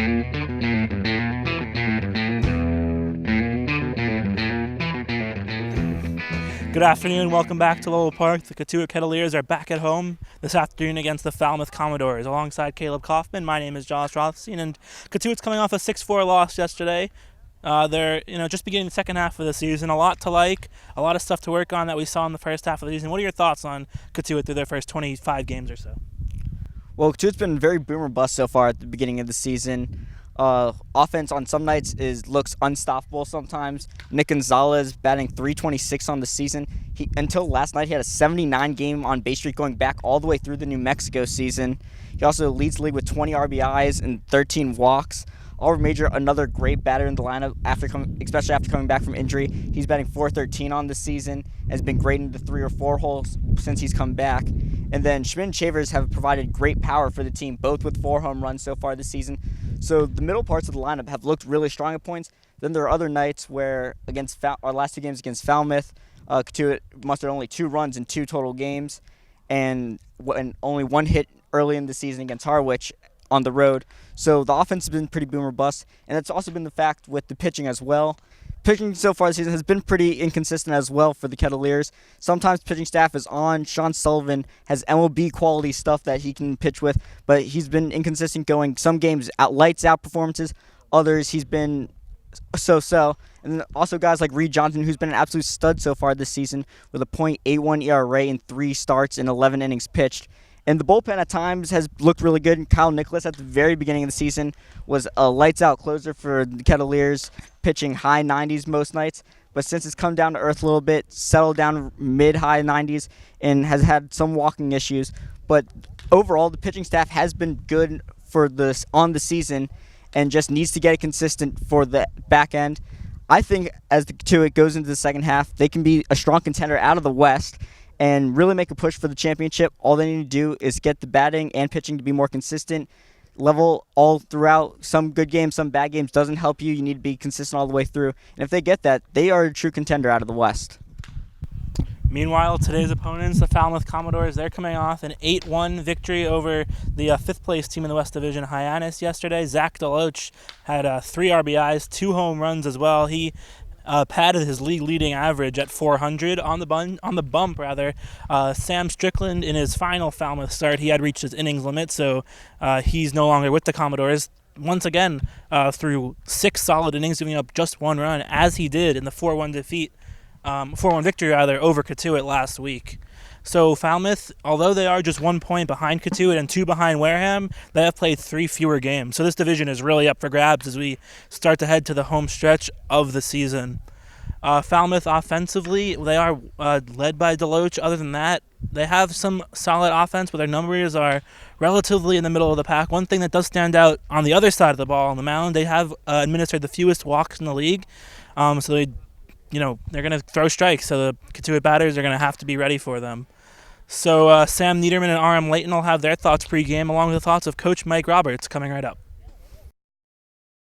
Good afternoon. Welcome back to Lowell Park. The Kettleers are back at home this afternoon against the Falmouth Commodores. Alongside Caleb Coffman, my name is Josh Rothstein, and Kettuit's coming off a 6-4 loss yesterday. They're just beginning the second half of the season. A lot to like, a lot of stuff to work on that we saw in the first half of the season. What are your thoughts on Kettuit through their first 25 games or so? Well, Kettuit's been very boom or bust so far at the beginning of the season. Offense on some nights looks unstoppable sometimes. Nick Gonzalez batting .326 on the season. Until last night, he had a 79-game on base streak going back all the way through the New Mexico season. He also leads the league with 20 RBIs and 13 walks. Oliver Major, another great batter in the lineup, especially after coming back from injury. He's batting .413 on the season, has been great in the 3 or 4 holes since he's come back. And then Schmidt and Shavers have provided great power for the team, both with 4 home runs so far this season. So the middle parts of the lineup have looked really strong at points. Then there are other nights where against our last 2 games against Falmouth, Kettuit mustered only 2 runs in 2 total games, and only 1 hit early in the season against Harwich on the road. So the offense has been pretty boom or bust, and it's also been the fact with the pitching as well. Pitching so far this season has been pretty inconsistent as well for the Kettleers. Sometimes pitching staff is on. Sean Sullivan has MLB quality stuff that he can pitch with, but he's been inconsistent going some games lights out performances. Others he's been so-so. And then also guys like Reed Johnson, who's been an absolute stud so far this season with a .81 ERA in 3 starts and 11 innings pitched. And the bullpen at times has looked really good. And Kyle Nicholas at the very beginning of the season was a lights-out closer for the Kettleers, pitching high 90s most nights. But since it's come down to earth a little bit, settled down mid-high 90s, and has had some walking issues. But overall, the pitching staff has been good on the season and just needs to get it consistent for the back end. I think as the Kettuit goes into the second half, they can be a strong contender out of the West and really make a push for the championship. All they need to do is get the batting and pitching to be more consistent, level all throughout. Some good games, some bad games doesn't help you. You need to be consistent all the way through. And if they get that, they are a true contender out of the West. Meanwhile, today's opponents, the Falmouth Commodores, they're coming off an 8-1 victory over the 5th-place team in the West Division, Hyannis, yesterday. Zach Deloach had 3 RBIs, 2 home runs as well. He padded his league-leading average at 400 on the bump. Sam Strickland, in his final Falmouth start, he had reached his innings limit, so he's no longer with the Commodores. Once again, through 6 solid innings, giving up just 1 run, as he did in the 4-1 victory over Kettuit last week. So Falmouth, although they are just 1 point behind Kettuit and 2 behind Wareham, they have played 3 fewer games. So this division is really up for grabs as we start to head to the home stretch of the season. Falmouth offensively, they are led by Deloach. Other than that, they have some solid offense, but their numbers are relatively in the middle of the pack. One thing that does stand out on the other side of the ball on the mound, they have administered the fewest walks in the league. So they're going to throw strikes, so the Kettuit batters are going to have to be ready for them. So Sam Niederman and R.M. Layton will have their thoughts pregame, along with the thoughts of Coach Mike Roberts, coming right up.